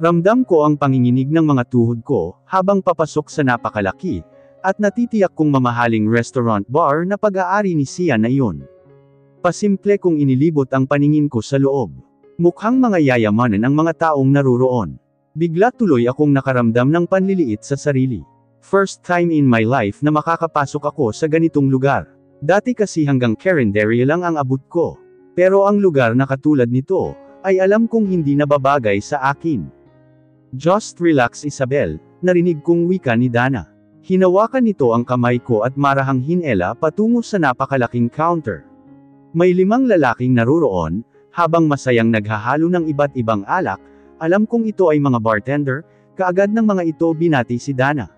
Ramdam ko ang panginginig ng mga tuhod ko, habang papasok sa napakalaki, at natitiyak kong mamahaling restaurant bar na pag-aari ni Sian na iyon. Pasimple kong inilibot ang paningin ko sa loob. Mukhang mga yayamanan ang mga taong naruroon. Bigla tuloy akong nakaramdam ng panliliit sa sarili. First time in my life na makakapasok ako sa ganitong lugar. Dati kasi hanggang Carinderia lang ang abot ko. Pero ang lugar na katulad nito, ay alam kong hindi nababagay sa akin. Just relax Isabel, narinig kong wika ni Dana. Hinawakan nito ang kamay ko at marahang hinela patungo sa napakalaking counter. May 5 lalaking naruroon, habang masayang naghahalo ng iba't ibang alak, alam kong ito ay mga bartender, kaagad ng mga ito binati si Dana.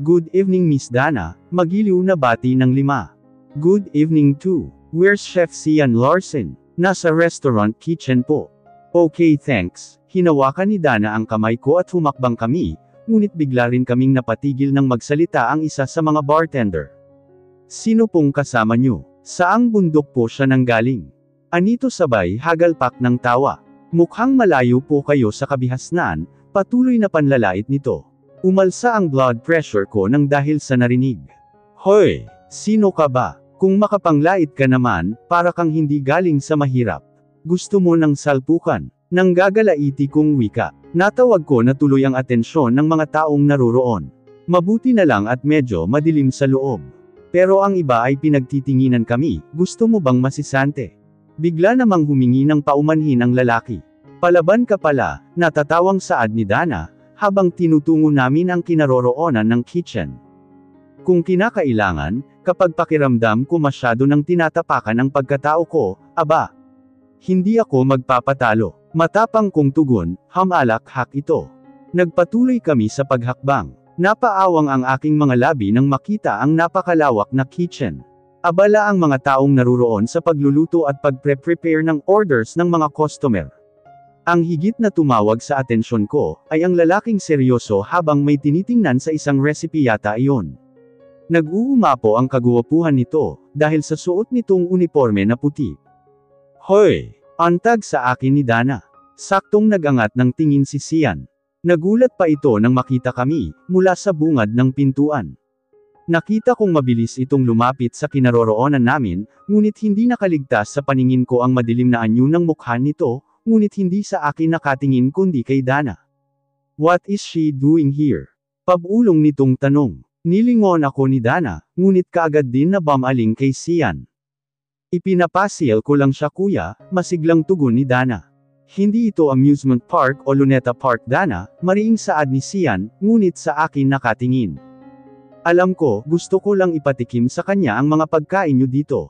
Good evening Miss Dana, magiliw na bati ng 5. Good evening too, where's Chef Sian Larson? Nasa restaurant kitchen po. Okay thanks, hinawakan ni Dana ang kamay ko at humakbang kami, ngunit bigla rin kaming napatigil nang magsalita ang isa sa mga bartender. Sino pong kasama nyo? Saang bundok po siya nanggaling? Anito sabay hagalpak ng tawa. Mukhang malayo po kayo sa kabihasnan, patuloy na panlalait nito. Umalsa ang blood pressure ko nang dahil sa narinig. Hoy, sino ka ba? Kung makapanglait ka naman, para kang hindi galing sa mahirap. Gusto mo ng salpukan? Nang gagalaiti kong wika. Natawag ko na tuloy ang atensyon ng mga taong naruroon. Mabuti na lang at medyo madilim sa loob. Pero ang iba ay pinagtitinginan kami, gusto mo bang masisante? Bigla namang humingi ng paumanhin ang lalaki. Palaban ka pala, natatawang saad ni Dana, habang tinutungo namin ang kinaroroonan ng kitchen. Kung kinakailangan, kapag pakiramdam ko masyado nang tinatapakan ang pagkatao ko, aba, hindi ako magpapatalo. Matapang kong tugon, hamalakhak ito. Nagpatuloy kami sa paghakbang. Napaawang ang aking mga labi nang makita ang napakalawak na kitchen. Abala ang mga taong naruroon sa pagluluto at pagpre-prepare ng orders ng mga customer. Ang higit na tumawag sa atensyon ko, ay ang lalaking seryoso habang may tinitingnan sa isang recipe yata iyon. Nag-uumapo ang kaguwapuhan nito, dahil sa suot nitong uniforme na puti. Hoy! Antag sa akin ni Dana. Saktong nagangat ng tingin si Sian. Nagulat pa ito nang makita kami, mula sa bungad ng pintuan. Nakita kong mabilis itong lumapit sa kinaroroonan namin, ngunit hindi nakaligtas sa paningin ko ang madilim na anyo ng mukha nito, ngunit hindi sa akin nakatingin kundi kay Dana. What is she doing here? Pabulong nitong tanong. Nilingon ako ni Dana, ngunit kaagad din na bumaling kay Sian. Ipinapasyal ko lang siya kuya, masiglang tugon ni Dana. Hindi ito amusement park o Luneta Park Dana, mariing saad ni Sian, ngunit sa akin nakatingin. Alam ko, gusto ko lang ipatikim sa kanya ang mga pagkain nyo dito.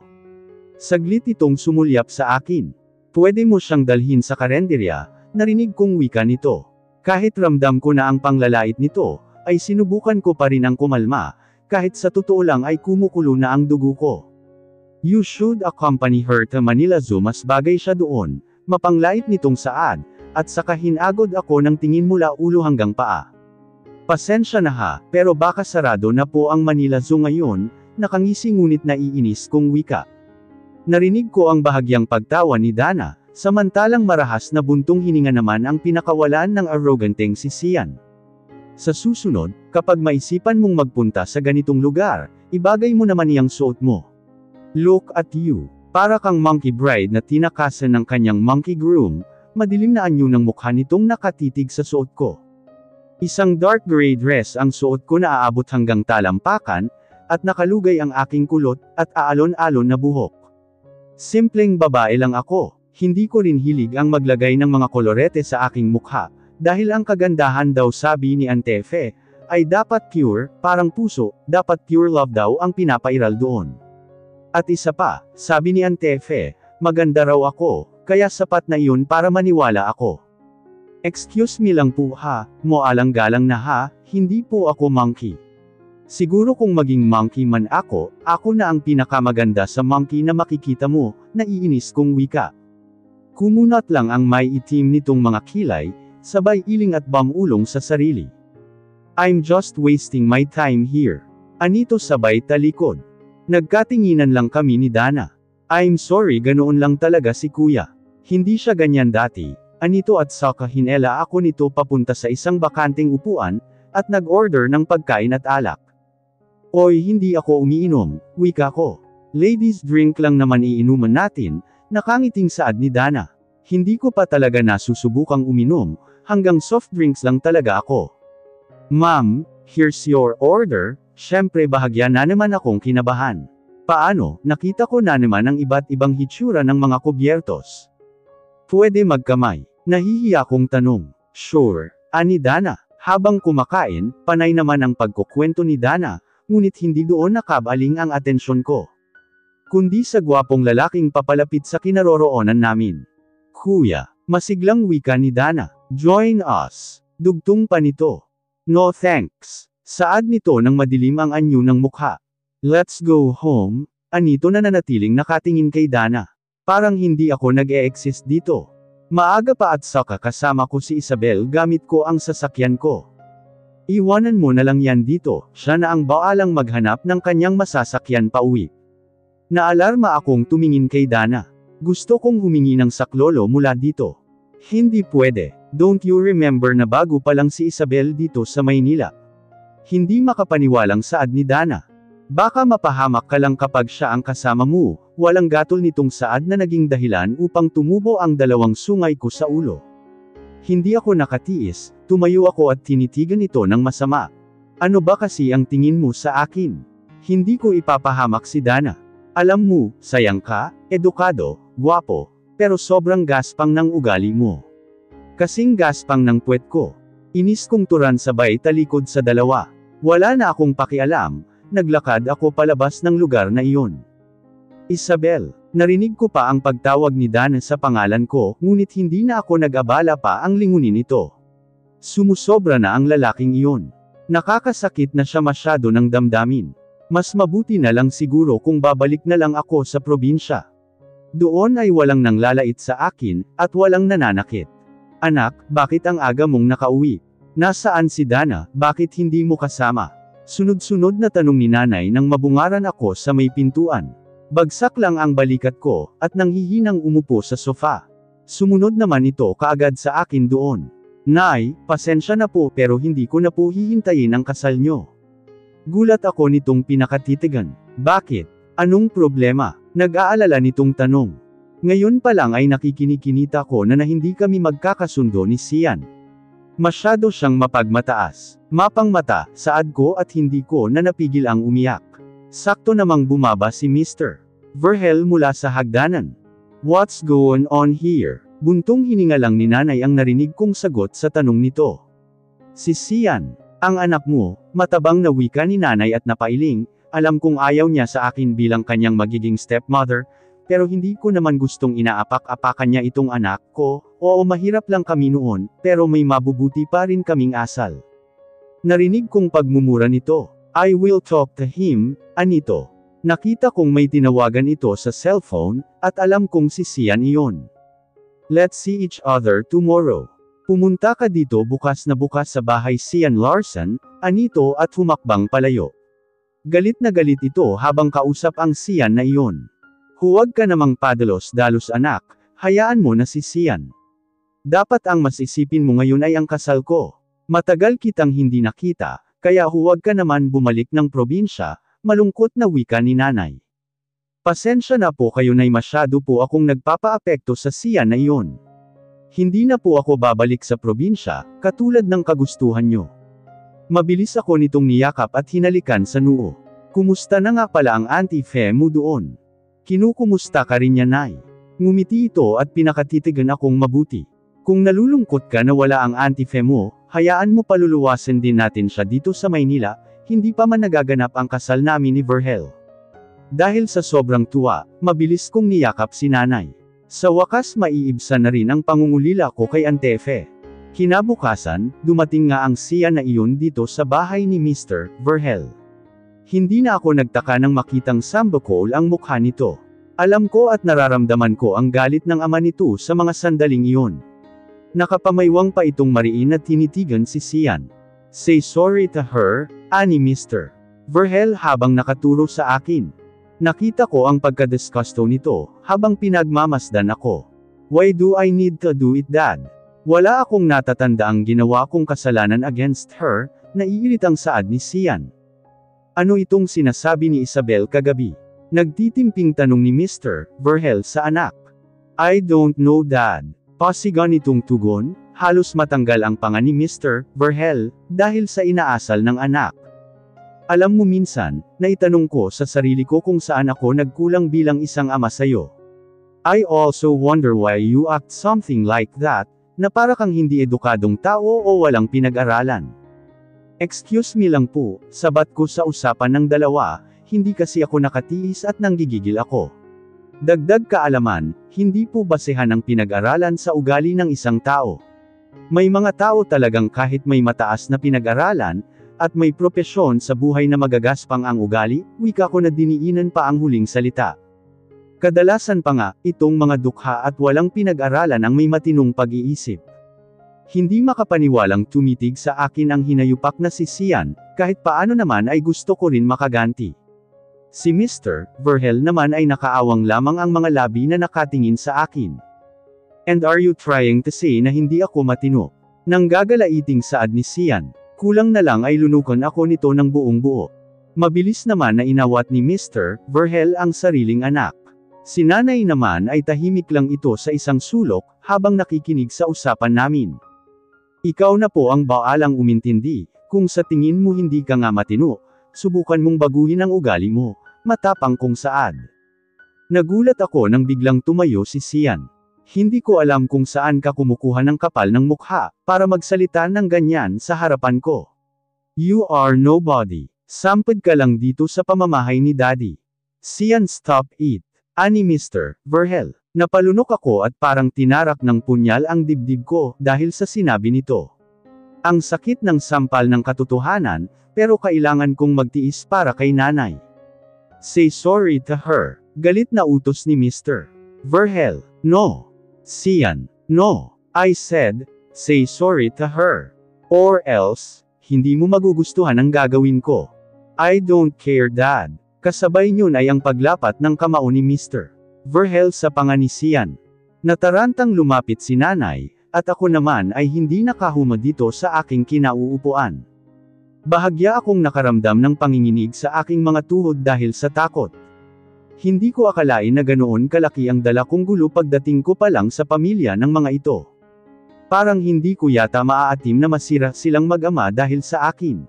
Saglit itong sumulyap sa akin. Pwede mo siyang dalhin sa karenderya, narinig kong wika nito. Kahit ramdam ko na ang panglalait nito, ay sinubukan ko pa rin ang kumalma, kahit sa totoo lang ay kumukulo na ang dugo ko. You should accompany her to Manila Zoo, mas bagay siya doon, mapanglait nitong saad, at saka hinagod ako ng tingin mula ulo hanggang paa. Pasensya na ha, pero baka sarado na po ang Manila Zoo ngayon, nakangisi ngunit naiinis kong wika. Narinig ko ang bahagyang pagtawa ni Dana, samantalang marahas na buntong hininga naman ang pinakawalan ng arroganteng si Sian. Sa susunod, kapag maisipan mong magpunta sa ganitong lugar, ibagay mo naman iyang suot mo. Look at you. Para kang monkey bride na tinakasan ng kanyang monkey groom, madilim na anyo ng mukha nitong nakatitig sa suot ko. Isang dark gray dress ang suot ko na aabot hanggang talampakan, at nakalugay ang aking kulot, at aalon-alon na buhok. Simpleng babae lang ako, hindi ko rin hilig ang maglagay ng mga kolorete sa aking mukha, dahil ang kagandahan daw sabi ni Ante Fe, ay dapat pure, parang puso, dapat pure love daw ang pinapairal doon. At isa pa, sabi ni Ante Fe, maganda raw ako, kaya sapat na iyon para maniwala ako. Excuse me lang po ha, moalang-galang na ha, hindi po ako monkey. Siguro kung maging monkey man ako na ang pinakamaganda sa monkey na makikita mo, naiinis kong wika. Kumunat lang ang may itim nitong mga kilay, sabay iling at bamulong sa sarili. I'm just wasting my time here. Anito sabay talikod. Nagkatinginan lang kami ni Dana. I'm sorry, ganoon lang talaga si kuya. Hindi siya ganyan dati, Anito at saka hinela ako nito papunta sa isang bakanting upuan, at nag-order ng pagkain at alak. Oy, hindi ako umiinom, wika ko. Ladies drink lang naman iinuman natin, nakangiting saad ni Dana. Hindi ko pa talaga nasusubukang uminom, hanggang soft drinks lang talaga ako. Ma'am, here's your order. Syempre bahagya na naman akong kinabahan. Paano, nakita ko na naman ang iba't ibang hitsura ng mga kubyertos. Pwede magkamay. Nahihiya kong tanong. Sure, ani Dana. Habang kumakain, panay naman ang pagkukwento ni Dana, ngunit hindi doon nakabaling ang atensyon ko. Kundi sa gwapong lalaking papalapit sa kinaroroonan namin. Kuya, masiglang wika ni Dana. Join us. Dugtong pa nito. No thanks. Saad nito nang madilim ang anyo ng mukha. Let's go home. Anito na nanatiling nakatingin kay Dana. Parang hindi ako nag-e-exist dito. Maaga pa at saka kasama ko si Isabel gamit ko ang sasakyan ko. Iwanan mo na lang yan dito, siya na ang baalang maghanap ng kanyang masasakyan pauwi. Naalarma akong tumingin kay Dana. Gusto kong humingi ng saklolo mula dito. Hindi pwede, don't you remember na bago pa lang si Isabel dito sa Maynila? Hindi makapaniwalang saad ni Dana. Baka mapahamak ka lang kapag siya ang kasama mo, walang gatol nitong saad na naging dahilan upang tumubo ang dalawang sungay ko sa ulo. Hindi ako nakatiis, tumayo ako at tinitigan ito ng masama. Ano ba kasi ang tingin mo sa akin? Hindi ko ipapahamak si Dana. Alam mo, sayang ka, edukado, gwapo, pero sobrang gaspang ng ugali mo. Kasing gaspang ng puwet ko. Inis kong turan sabay talikod sa dalawa. Wala na akong pakialam. Naglakad ako palabas ng lugar na iyon. Isabel, narinig ko pa ang pagtawag ni Dana sa pangalan ko, ngunit hindi na ako nag-abala pa ang lingunin ito. Sumusobra na ang lalaking iyon. Nakakasakit na siya masyado ng damdamin. Mas mabuti na lang siguro kung babalik na lang ako sa probinsya. Doon ay walang nanglalait sa akin, at walang nananakit. Anak, bakit ang aga mong nakauwi? Nasaan si Dana, bakit hindi mo kasama? Sunod-sunod na tanong ni nanay nang mabungaran ako sa may pintuan. Bagsak lang ang balikat ko, at nanghihinang umupo sa sofa. Sumunod naman ito kaagad sa akin doon. Nay, pasensya na po pero hindi ko na po hihintayin ang kasal nyo. Gulat ako nitong pinakatitigan. Bakit? Anong problema? Nag-aalala nitong tanong. Ngayon pa lang ay nakikinikinita ko na hindi kami magkakasundo ni Sian. Masyado siyang mapagmataas. Mapangmata, saad ko at hindi ko na napigil ang umiyak. Sakto namang bumaba si Mr. Verhel mula sa hagdanan. What's going on here? Buntong hininga lang ni nanay ang narinig kong sagot sa tanong nito. Si Sian, ang anak mo, matabang na wika ni nanay at napailing. Alam kong ayaw niya sa akin bilang kanyang magiging stepmother, pero hindi ko naman gustong inaapak-apakan niya itong anak ko. Oo, mahirap lang kami noon, pero may mabubuti pa rin kaming asal. Narinig kong pagmumura nito. I will talk to him, anito. Nakita kong may tinawagan ito sa cellphone, at alam kong si Sian iyon. Let's see each other tomorrow. Pumunta ka dito bukas na bukas sa bahay Sian Larson, anito at humakbang palayo. Galit na galit ito habang kausap ang Sian na iyon. Huwag ka namang padalos-dalos anak, hayaan mo na si Sian. Dapat ang masisipin mo ngayon ay ang kasal ko. Matagal kitang hindi nakita, kaya huwag ka naman bumalik ng probinsya, malungkot na wika ni nanay. Pasensya na po kayo nay masyado po akong nagpapaapekto sa Sian na iyon. Hindi na po ako babalik sa probinsya, katulad ng kagustuhan nyo. Mabilis ako nitong niyakap at hinalikan sa noo. Kumusta na nga pala ang Auntie Fe mo doon? Kinukumusta ka rin niya nay? Ngumiti ito at pinakatitigan akong mabuti. Kung nalulungkot ka na wala ang Auntie Fe mo, hayaan mo paluluwasan din natin siya dito sa Maynila, hindi pa man nagaganap ang kasal namin ni Verhel. Dahil sa sobrang tuwa, mabilis kong niyakap si nanay. Sa wakas maiibsan na rin ang pangungulila ko kay Auntie Fe. Kinabukasan, dumating nga ang Sian na iyon dito sa bahay ni Mr. Verhel. Hindi na ako nagtaka nang makitang sambakol ang mukha nito. Alam ko at nararamdaman ko ang galit ng ama nito sa mga sandaling iyon. Nakapamaywang pa itong mariin at tinitigan si Sian. Say sorry to her, ani Mr. Verhel habang nakaturo sa akin. Nakita ko ang pagkadisgusto nito, habang pinagmamasdan ako. Why do I need to do it, Dad? Wala akong natatandaang ginawa kong kasalanan against her, naiirit ang saad ni Sian. Ano itong sinasabi ni Isabel kagabi? Nagtitimping tanong ni Mr. Verhel sa anak. I don't know, Dad. Pasigan itong tugon, halos matanggal ang panga ni Mr. Verhel, dahil sa inaasal ng anak. Alam mo minsan, naitanong ko sa sarili ko kung saan ako nagkulang bilang isang ama sayo. I also wonder why you act something like that, na para kang hindi edukadong tao o walang pinag-aralan. Excuse me lang po, sabat ko sa usapan ng dalawa, hindi kasi ako nakatiis at nanggigigil ako. Dagdag kaalaman, hindi po basehan ang pinag-aralan sa ugali ng isang tao. May mga tao talagang kahit may mataas na pinag-aralan, at may propesyon sa buhay na magagaspang ang ugali, wika ko na diniinan pa ang huling salita. Kadalasan pa nga, itong mga dukha at walang pinag-aralan ang may matinong pag-iisip. Hindi makapaniwalang tumitig sa akin ang hinayupak na si Sian, kahit paano naman ay gusto ko rin makaganti. Si Mr. Verhel naman ay nakaawang lamang ang mga labi na nakatingin sa akin. And are you trying to say na hindi ako matino? Nang gagalaiting saad ni Sian, kulang na lang ay lunukan ako nito ng buong buo. Mabilis naman na inawat ni Mr. Verhel ang sariling anak. Si nanay naman ay tahimik lang ito sa isang sulok, habang nakikinig sa usapan namin. Ikaw na po ang baalang umintindi, kung sa tingin mo hindi ka nga matino, subukan mong baguhin ang ugali mo, matapang kong saad. Nagulat ako nang biglang tumayo si Sian. Hindi ko alam kung saan ka kumukuha ng kapal ng mukha, para magsalita ng ganyan sa harapan ko. You are nobody. Sampad ka lang dito sa pamamahay ni Daddy. Sian, stop it. Ani Mr. Verhel. Napalunok ako at parang tinarak ng punyal ang dibdib ko, dahil sa sinabi nito. Ang sakit ng sampal ng katotohanan, pero kailangan kong magtiis para kay nanay. Say sorry to her. Galit na utos ni Mr. Verhel. No. Sian. No. I said, say sorry to her. Or else, hindi mo magugustuhan ang gagawin ko. I don't care, Dad. Kasabay niyon ay ang paglapat ng kamao ni Mr. Verhel sa panga ni Sian. Natarantang lumapit si nanay, at ako naman ay hindi nakahuma dito sa aking kinauupuan. Bahagya akong nakaramdam ng panginginig sa aking mga tuhod dahil sa takot. Hindi ko akalain na ganoon kalaki ang dala kong gulo pagdating ko pa lang sa pamilya ng mga ito. Parang hindi ko yata maaatim na masira silang mag-ama dahil sa akin.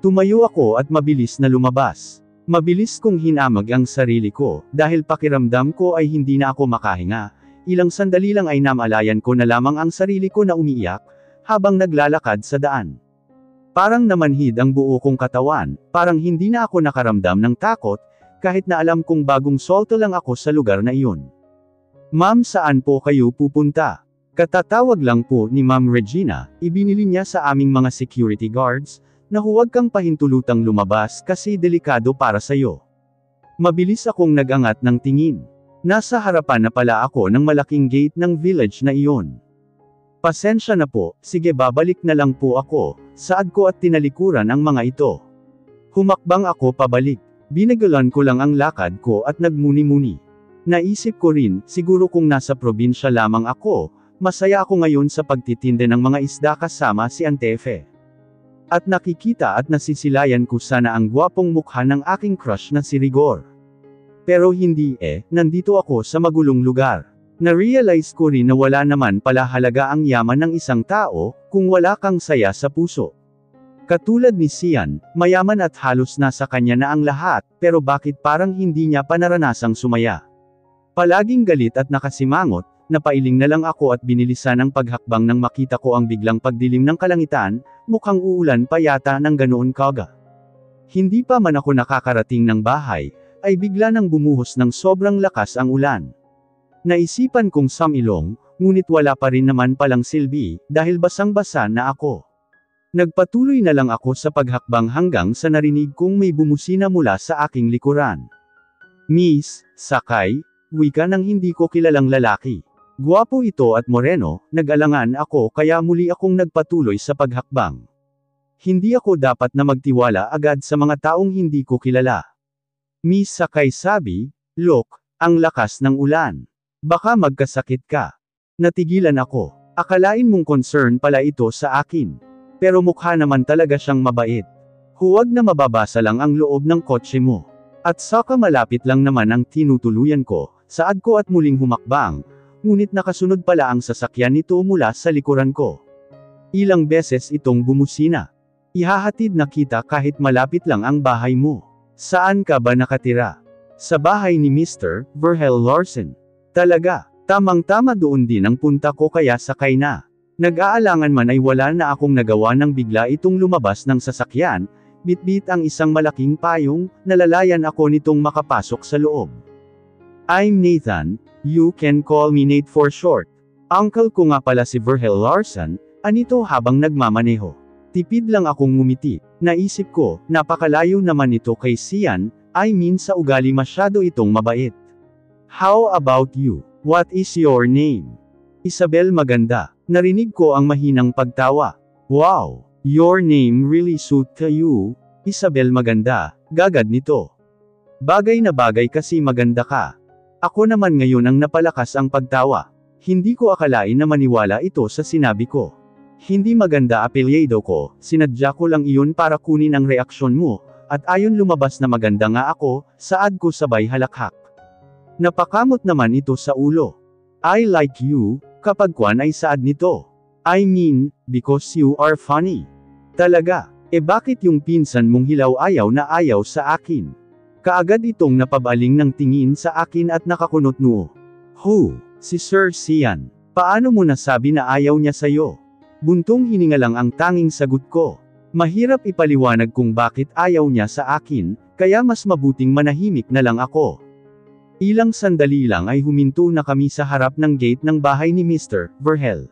Tumayo ako at mabilis na lumabas. Mabilis kong hinamag ang sarili ko, dahil pakiramdam ko ay hindi na ako makahinga. Ilang sandali lang ay namalayan ko na lamang ang sarili ko na umiiyak, habang naglalakad sa daan. Parang namanhid ang buo kong katawan, parang hindi na ako nakaramdam ng takot, kahit na alam kong bagong solto lang ako sa lugar na iyon. Ma'am, saan po kayo pupunta? Katatawag lang po ni Ma'am Regina, ibinili niya sa aming mga security guards, na huwag kang pahintulutang lumabas kasi delikado para sayo. Mabilis akong nagangat ng tingin. Nasa harapan na pala ako ng malaking gate ng village na iyon. Pasensya na po, sige babalik na lang po ako, saad ko at tinalikuran ang mga ito. Humakbang ako pabalik. Binagalan ko lang ang lakad ko at nagmuni-muni. Naisip ko rin, siguro kung nasa probinsya lamang ako, masaya ako ngayon sa pagtitinde ng mga isda kasama si Antefe. At nakikita at nasisilayan ko sana ang gwapong mukha ng aking crush na si Rigor. Pero hindi nandito ako sa magulong lugar. Na-realize ko rin na wala naman pala halaga ang yaman ng isang tao, kung wala kang saya sa puso. Katulad ni Sian, mayaman at halos nasa kanya na ang lahat, pero bakit parang hindi niya pa naranasang sumaya? Palaging galit at nakasimangot, napailing na lang ako at binilisan ang paghakbang nang makita ko ang biglang pagdilim ng kalangitan, mukhang uulan pa yata ng ganoon kaga. Hindi pa man ako nakakarating ng bahay, ay bigla nang bumuhos ng sobrang lakas ang ulan. Naisipan kong samilong, ngunit wala pa rin naman palang silbi, dahil basang-basa na ako. Nagpatuloy na lang ako sa paghakbang hanggang sa narinig kong may bumusina mula sa aking likuran. Miss, sakay, wika ng hindi ko kilalang lalaki. Guwapo ito at moreno, nag-alangan ako kaya muli akong nagpatuloy sa paghakbang. Hindi ako dapat na magtiwala agad sa mga taong hindi ko kilala. Miss Sakay sabi, look, ang lakas ng ulan. Baka magkasakit ka. Natigilan ako. Akalain mong concern pala ito sa akin. Pero mukha naman talaga siyang mabait. Huwag na mababasa lang ang loob ng kotse mo. At saka malapit lang naman ang tinutuluyan ko, saad ko at muling humakbang, ngunit nakasunod pala ang sasakyan nito mula sa likuran ko. Ilang beses itong bumusina. Ihahatid na kita kahit malapit lang ang bahay mo. Saan ka ba nakatira? Sa bahay ni Mr. Verhel Larsen. Talaga, tamang-tama doon din ang punta ko kaya sakay na. Nag-aalangan man ay wala na akong nagawa nang bigla itong lumabas ng sasakyan, bitbit ang isang malaking payong, nalalayan ako nitong makapasok sa loob. I'm Nathan, you can call me Nate for short. Uncle ko nga pala si Verhel Larsen, anito habang nagmamaneho. Tipid lang akong ngumiti, naisip ko, napakalayo naman ito kay Sian, I mean sa ugali masyado itong mabait. How about you? What is your name? Isabel maganda. Narinig ko ang mahinang pagtawa. Wow! Your name really suit you, Isabel maganda, gagad nito. Bagay na bagay kasi maganda ka. Ako naman ngayon ang napalakas ang pagtawa. Hindi ko akalain na maniwala ito sa sinabi ko. Hindi maganda apelyido ko, sinadya ko lang iyon para kunin ang reaksyon mo, at ayon lumabas na maganda nga ako, saad ko sabay halakhak. Napakamot naman ito sa ulo. I like you, kapag kwan ay saad nito. I mean, because you are funny. Talaga, bakit yung pinsan mong hilaw ayaw na ayaw sa akin? Kaagad itong napabaling ng tingin sa akin at nakakunot noo. Who? Si Sir Sian. Paano mo nasabi na ayaw niya sayo? Buntong hininga lang ang tanging sagot ko. Mahirap ipaliwanag kung bakit ayaw niya sa akin, kaya mas mabuting manahimik na lang ako. Ilang sandali lang ay huminto na kami sa harap ng gate ng bahay ni Mr. Verhel.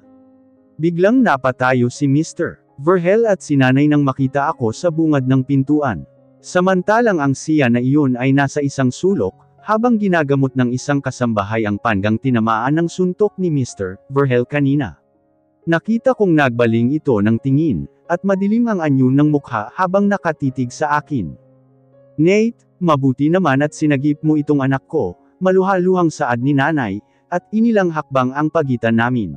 Biglang napatayo si Mr. Verhel at si nanay nang makita ako sa bungad ng pintuan. Samantalang ang siya na iyon ay nasa isang sulok, habang ginagamot ng isang kasambahay ang panggang tinamaan ng suntok ni Mr. Verhel kanina. Nakita kong nagbaling ito ng tingin, at madilim ang anyo ng mukha habang nakatitig sa akin. Nate, mabuti naman at sinagip mo itong anak ko, maluhaluhang saad ni nanay, at inilang hakbang ang pagitan namin.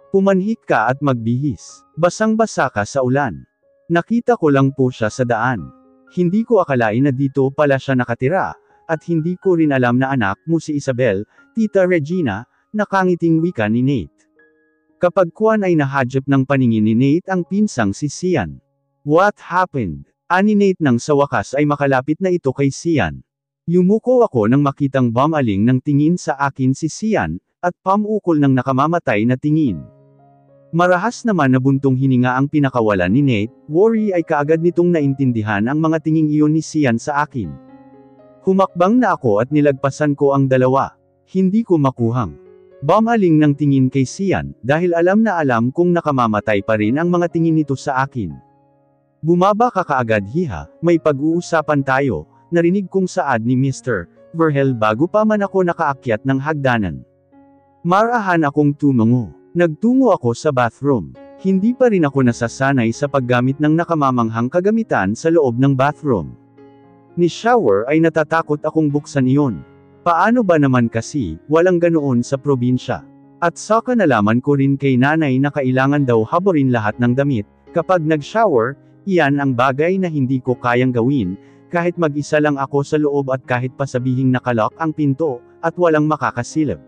Pumanhik ka at magbihis. Basang-basa ka sa ulan. Nakita ko lang po siya sa daan. Hindi ko akalain na dito pala siya nakatira, at hindi ko rin alam na anak mo si Isabel, Tita Regina, nakangiting wika ni Nate. Kapag kuwan ay nahadyap ng paningin ni Nate ang pinsang si Sian. What happened? Ani Nate nang sa wakas ay makalapit na ito kay Sian. Yumuko ako nang makitang bumaling ng tingin sa akin si Sian, at pamukol ng nakamamatay na tingin. Marahas naman na buntong hininga ang pinakawalan ni Nate, worry ay kaagad nitong naintindihan ang mga tinging iyon ni Sian sa akin. Humakbang na ako at nilagpasan ko ang dalawa. Hindi ko makuhang bumaling ng tingin kay Sian, dahil alam na alam kong nakamamatay pa rin ang mga tingin nito sa akin. Bumaba ka kaagad hiha, may pag-uusapan tayo, narinig kong saad ni Mr. Verhel bago pa man ako nakaakyat ng hagdanan. Marahan akong tumango. Nagtungo ako sa bathroom. Hindi pa rin ako nasasanay sa paggamit ng nakamamanghang kagamitan sa loob ng bathroom. Ni shower ay natatakot akong buksan iyon. Paano ba naman kasi, walang ganoon sa probinsya. At saka nalaman ko rin kay nanay na kailangan daw haborin lahat ng damit, kapag nag-shower, iyan ang bagay na hindi ko kayang gawin, kahit mag-isa lang ako sa loob at kahit pa sabihing nakalock ang pinto, at walang makakasilip.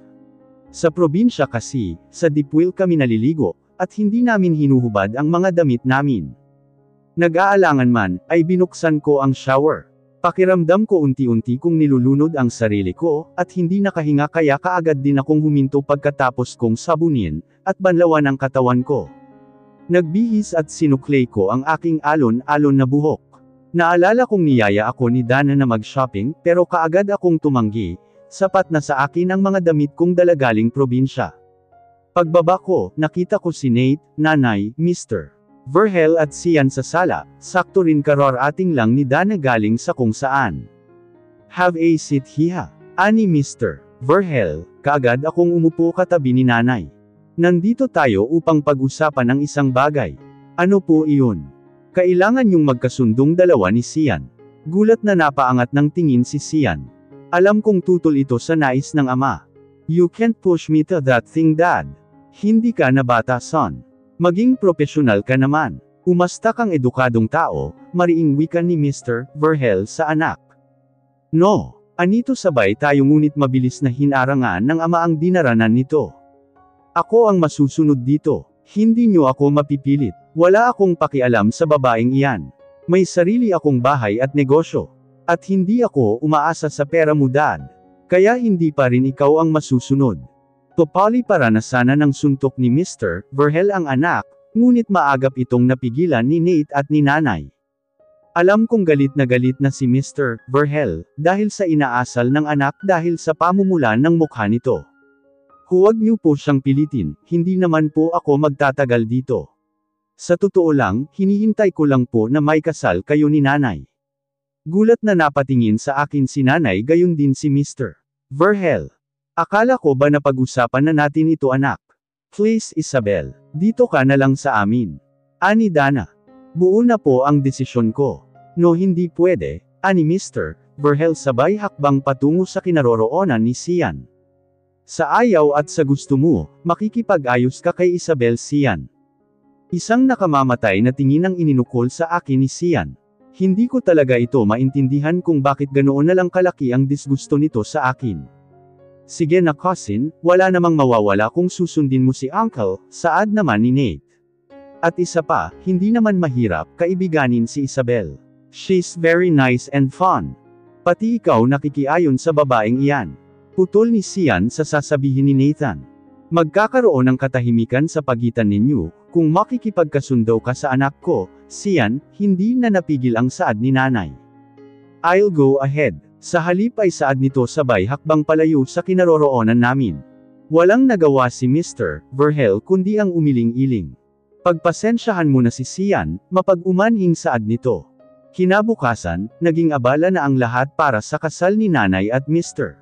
Sa probinsya kasi, sa deep well kami naliligo, at hindi namin hinuhubad ang mga damit namin. Nag-aalangan man, ay binuksan ko ang shower. Pakiramdam ko unti-unti kong nilulunod ang sarili ko, at hindi nakahinga kaya kaagad din akong huminto pagkatapos kong sabunin, at banlawan ang katawan ko. Nagbihis at sinuklay ko ang aking alon-alon na buhok. Naalala kong niyaya ako ni Dana na mag-shopping, pero kaagad akong tumanggi, sapat na sa akin ang mga damit kong dala galing probinsya. Pagbaba ko, nakita ko si Nate, nanay, Mr. Verhel at Sian sa sala, sakto rin kararating lang ni Dana galing sa kung saan. Have a seat hiha. Ani Mr. Verhel, kaagad akong umupo katabi ni nanay. Nandito tayo upang pag-usapan ang isang bagay. Ano po iyon? Kailangan yung magkasundong dalawa ni Sian. Gulat na napaangat ng tingin si Sian. Alam kong tutol ito sa nais ng ama. You can't push me to that thing, Dad. Hindi ka na bata, son. Maging profesional ka naman. Umasta kang edukadong tao, mariing wika ni Mr. Verhel sa anak. No. Anito sabay tayo ngunit mabilis na hinarangan ng ama ang dinaranan nito. Ako ang masusunod dito. Hindi niyo ako mapipilit. Wala akong pakialam sa babaeng iyan. May sarili akong bahay at negosyo. At hindi ako umaasa sa pera mo, Dad. Kaya hindi pa rin ikaw ang masusunod. Topali para na sana ng suntok ni Mr. Verhel ang anak, ngunit maagap itong napigilan ni Nate at ni Nanay. Alam kong galit na si Mr. Verhel, dahil sa inaasal ng anak dahil sa pamumulan ng mukha nito. Huwag niyo po siyang pilitin, hindi naman po ako magtatagal dito. Sa totoo lang, hinihintay ko lang po na may kasal kayo ni Nanay. Gulat na napatingin sa akin si Nanay gayon din si Mr. Verhel. Akala ko ba napag-usapan na natin ito, anak? Please, Isabel, dito ka na lang sa amin. Ani Dana. Buo na po ang desisyon ko. No, hindi pwede, ani Mr. Verhel sabay hakbang patungo sa kinaroroonan ni Sian. Sa ayaw at sa gusto mo, makikipag-ayos ka kay Isabel, Sian. Isang nakamamatay na tingin ang ininukol sa akin ni Sian. Hindi ko talaga ito maintindihan kung bakit ganoon na lang kalaki ang disgusto nito sa akin. Sige na cousin, wala namang mawawala kung susundin mo si Uncle, saad naman ni Nate. At isa pa, hindi naman mahirap kaibiganin si Isabel. She's very nice and fun. Pati ikaw nakikiayon sa babaeng iyan. Putol ni Sian sa sasabihin ni Nathan. Magkakaroon ng katahimikan sa pagitan ninyo, kung makikipagkasundo ka sa anak ko, Sian, hindi na napigil ang saad ni Nanay. I'll go ahead. Sa halip ay saad nito sabay hakbang palayo sa kinaroroonan namin. Walang nagawa si Mr. Verhel kundi ang umiling-iling. Pagpasensyahan mo na si Sian, mapag-umanhing saad nito. Kinabukasan, naging abala na ang lahat para sa kasal ni Nanay at Mr.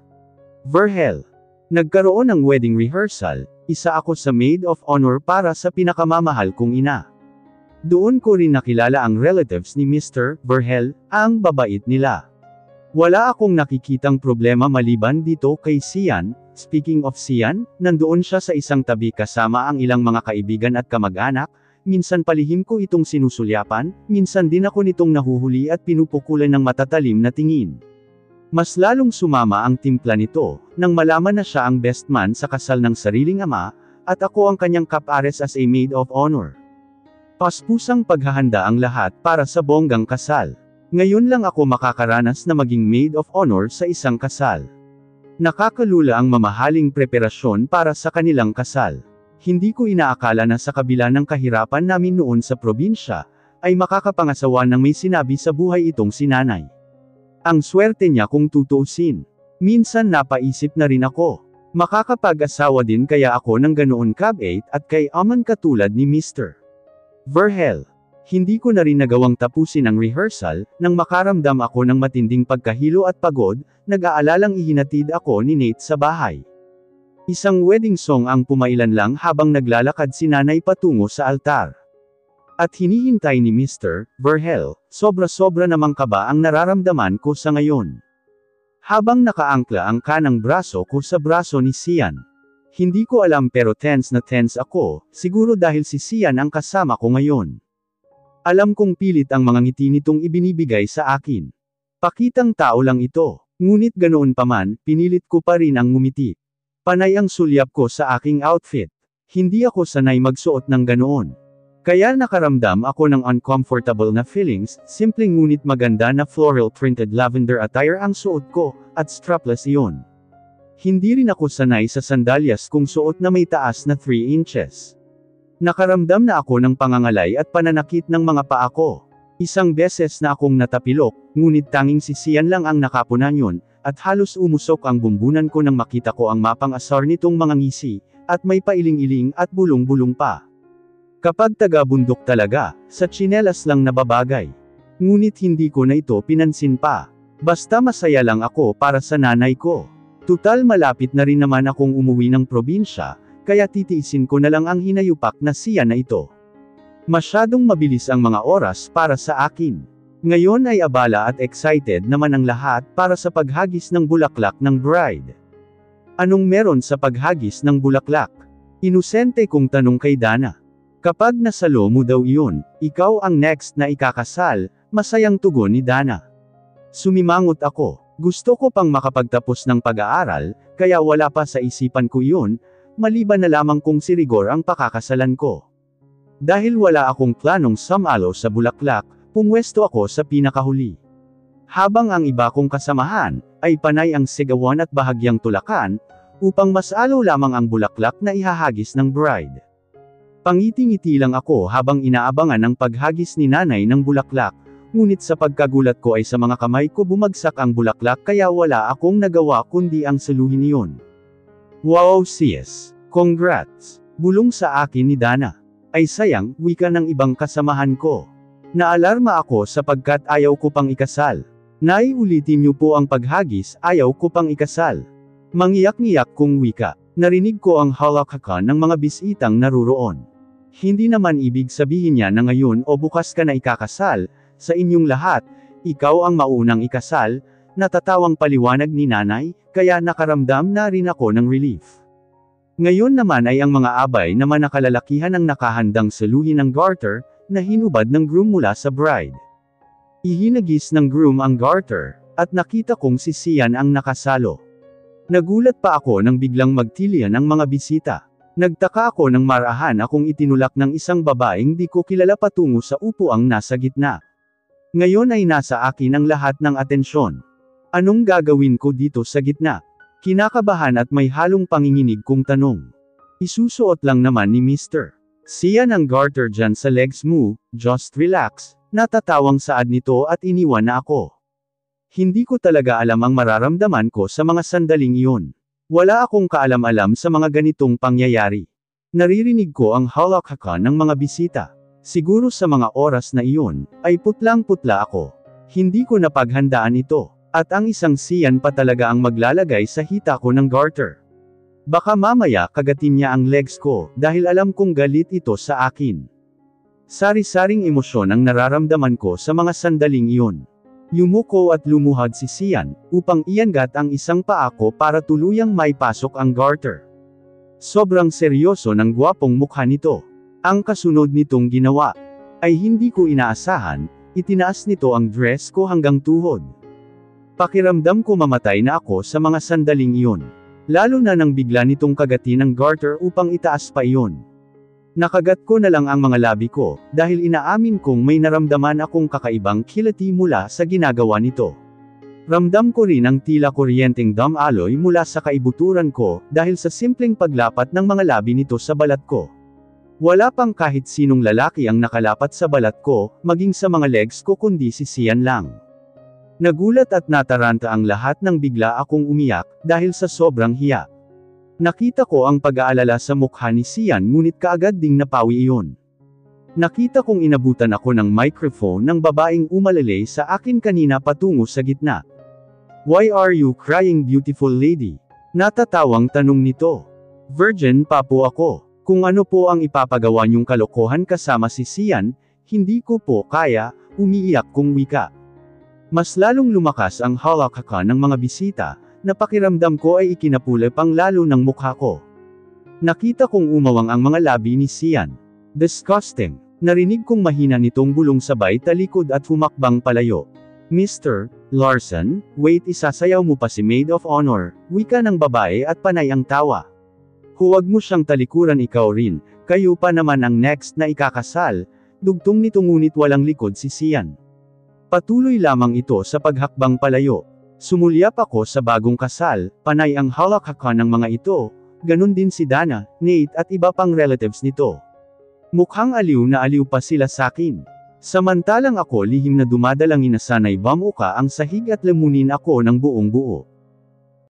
Verhel. Nagkaroon ng wedding rehearsal, isa ako sa maid of honor para sa pinakamamahal kong ina. Doon ko rin nakilala ang relatives ni Mr. Verhel, ang babait nila. Wala akong nakikitang problema maliban dito kay Sian. Speaking of Sian, nandoon siya sa isang tabi kasama ang ilang mga kaibigan at kamag-anak, minsan palihim ko itong sinusulyapan, minsan din ako nitong nahuhuli at pinupukulan ng matatalim na tingin. Mas lalong sumama ang timpla nito, nang malaman na siya ang best man sa kasal ng sariling ama, at ako ang kanyang kapares as a maid of honor. Paspusang paghahanda ang lahat para sa bonggang kasal. Ngayon lang ako makakaranas na maging maid of honor sa isang kasal. Nakakalula ang mamahaling preparasyon para sa kanilang kasal. Hindi ko inaakala na sa kabila ng kahirapan namin noon sa probinsya, ay makakapangasawa ng may sinabi sa buhay itong si Nanay. Ang swerte niya kung tutuusin. Minsan napaisip na rin ako. Makakapag-asawa din kaya ako ng ganoon kabait at kay aman katulad ni Mr. Verhel. Hindi ko na rin nagawang tapusin ang rehearsal, nang makaramdam ako ng matinding pagkahilo at pagod, nag-aalalang ihinatid ako ni Nate sa bahay. Isang wedding song ang pumailan lang habang naglalakad si Nanay patungo sa altar. At hinihintay ni Mr. Verhel, sobra-sobra namang kaba ang nararamdaman ko sa ngayon. Habang nakaangkla ang kanang braso ko sa braso ni Sian. Hindi ko alam pero tense na tense ako, siguro dahil si Sian ang kasama ko ngayon. Alam kong pilit ang mga ngiti nitong ibinibigay sa akin. Pakitang tao lang ito, ngunit ganoon pa man, pinilit ko pa rin ang ngumiti. Panay ang sulyap ko sa aking outfit. Hindi ako sanay magsuot ng ganoon. Kaya nakaramdam ako ng uncomfortable na feelings, simpleng ngunit maganda na floral printed lavender attire ang suot ko, at strapless iyon. Hindi rin ako sanay sa sandalyas kung suot na may taas na 3 inches. Nakaramdam na ako ng pangangalay at pananakit ng mga paa ko. Isang beses na akong natapilok, ngunit tanging si Sian lang ang nakapunan yun, at halos umusok ang bumbunan ko nang makita ko ang mapang-asar nitong mga ngisi, at may pailing-iling at bulong-bulong pa. Kapag taga-bundok talaga, sa tsinelas lang nababagay. Ngunit hindi ko na ito pinansin pa. Basta masaya lang ako para sa nanay ko. Tutal malapit na rin naman akong umuwi ng probinsya, kaya titiisin ko na lang ang hinayupak na Sian na ito. Masyadong mabilis ang mga oras para sa akin. Ngayon ay abala at excited naman ang lahat para sa paghagis ng bulaklak ng bride. Anong meron sa paghagis ng bulaklak? Inosente kong tanong kay Dana. Kapag nasalo mo daw iyon, ikaw ang next na ikakasal, masayang tugon ni Dana. Sumimangot ako. Gusto ko pang makapagtapos ng pag-aaral, kaya wala pa sa isipan ko iyon, maliban na lamang kung si Rigor ang pakakasalan ko. Dahil wala akong planong sumalo sa bulaklak, pumwesto ako sa pinakahuli. Habang ang iba kong kasamahan, ay panay ang sigawan at bahagyang tulakan, upang masalo lamang ang bulaklak na ihahagis ng bride. Pangiti-ngiti lang ako habang inaabangan ang paghagis ni nanay ng bulaklak, ngunit sa pagkagulat ko ay sa mga kamay ko bumagsak ang bulaklak kaya wala akong nagawa kundi ang saluhin iyon. Wow sis! Congrats! Bulong sa akin ni Dana. Ay sayang, wika ng ibang kasamahan ko. Naalarma ako sapagkat ayaw ko pang ikasal. Naiulitin niyo po ang paghagis, ayaw ko pang ikasal. Mangiyak-ngiyak kong wika. Narinig ko ang halakhakan ng mga bisitang naruroon. Hindi naman ibig sabihin niya na ngayon o bukas ka na ikakasal, sa inyong lahat, ikaw ang maunang ikasal, natatawang paliwanag ni nanay, kaya nakaramdam na rin ako ng relief. Ngayon naman ay ang mga abay na manakalalakihan ang nakahandang saluhin ng garter, na hinubad ng groom mula sa bride. Ihinagis ng groom ang garter, at nakita kong si Sian ang nakasalo. Nagulat pa ako nang biglang magtilian ang mga bisita. Nagtaka ako nang marahan akong itinulak ng isang babaeng di ko kilala patungo sa upuang nasa gitna. Ngayon ay nasa akin ang lahat ng atensyon. Anong gagawin ko dito sa gitna? Kinakabahan at may halong panginginig kong tanong. Isusuot lang naman ni Mr. Sian ang garter dyan sa legs mo, just relax, natatawang saad nito at iniwan na ako. Hindi ko talaga alam ang mararamdaman ko sa mga sandaling iyon. Wala akong kaalam-alam sa mga ganitong pangyayari. Naririnig ko ang halakhakan ng mga bisita. Siguro sa mga oras na iyon, ay putlang-putla ako. Hindi ko napaghandaan ito, at ang isang Sian pa talaga ang maglalagay sa hita ko ng garter. Baka mamaya kagatin niya ang legs ko, dahil alam kong galit ito sa akin. Sari-saring emosyon ang nararamdaman ko sa mga sandaling iyon. Yumuko at lumuhad si Sian, upang iangat ang isang paa ko para tuluyang maipasok ang garter. Sobrang seryoso ng gwapong mukha nito. Ang kasunod nitong ginawa, ay hindi ko inaasahan, itinaas nito ang dress ko hanggang tuhod. Pakiramdam ko mamatay na ako sa mga sandaling iyon. Lalo na nang bigla nitong kagatin ang garter upang itaas pa iyon. Nakagat ko na lang ang mga labi ko, dahil inaamin kong may naramdaman akong kakaibang kilati mula sa ginagawa nito. Ramdam ko rin ang tila kuryenteng damaloy mula sa kaibuturan ko, dahil sa simpleng paglapat ng mga labi nito sa balat ko. Wala pang kahit sinong lalaki ang nakalapat sa balat ko, maging sa mga legs ko kundi si Sian lang. Nagulat at nataranta ang lahat nang bigla akong umiyak, dahil sa sobrang hiya. Nakita ko ang pag-aalala sa mukha ni Sian ngunit kaagad ding napawi iyon. Nakita kong inabutan ako ng microphone ng babaeng umalalay sa akin kanina patungo sa gitna. "Why are you crying, beautiful lady?" Natatawang tanong nito. Virgin pa po ako. Kung ano po ang ipapagawa niyong kalokohan kasama si Sian, hindi ko po kaya, umiiyak kong wika. Mas lalong lumakas ang halakhakan ng mga bisita, na pakiramdam ko ay ikinapula pang lalo ng mukha ko. Nakita kong umawang ang mga labi ni Sian. Disgusting. Narinig kong mahina nitong bulong sabay talikod at humakbang palayo. "Mr. Larson, wait, isasayaw mo pa si Maid of Honor," wika ng babae at panay ang tawa. "Huwag mo siyang talikuran, ikaw rin, kayo pa naman ang next na ikakasal," dugtong nito ngunit walang likod si Sian. Patuloy lamang ito sa paghakbang palayo. Sumulyap ako sa bagong kasal, panay ang halakhakan ng mga ito, ganun din si Dana, Nate at iba pang relatives nito. Mukhang aliw na aliw pa sila sakin. Samantalang ako lihim na dumadalangin na sana'y bamuka ang sahig at lamunin ako ng buong buo.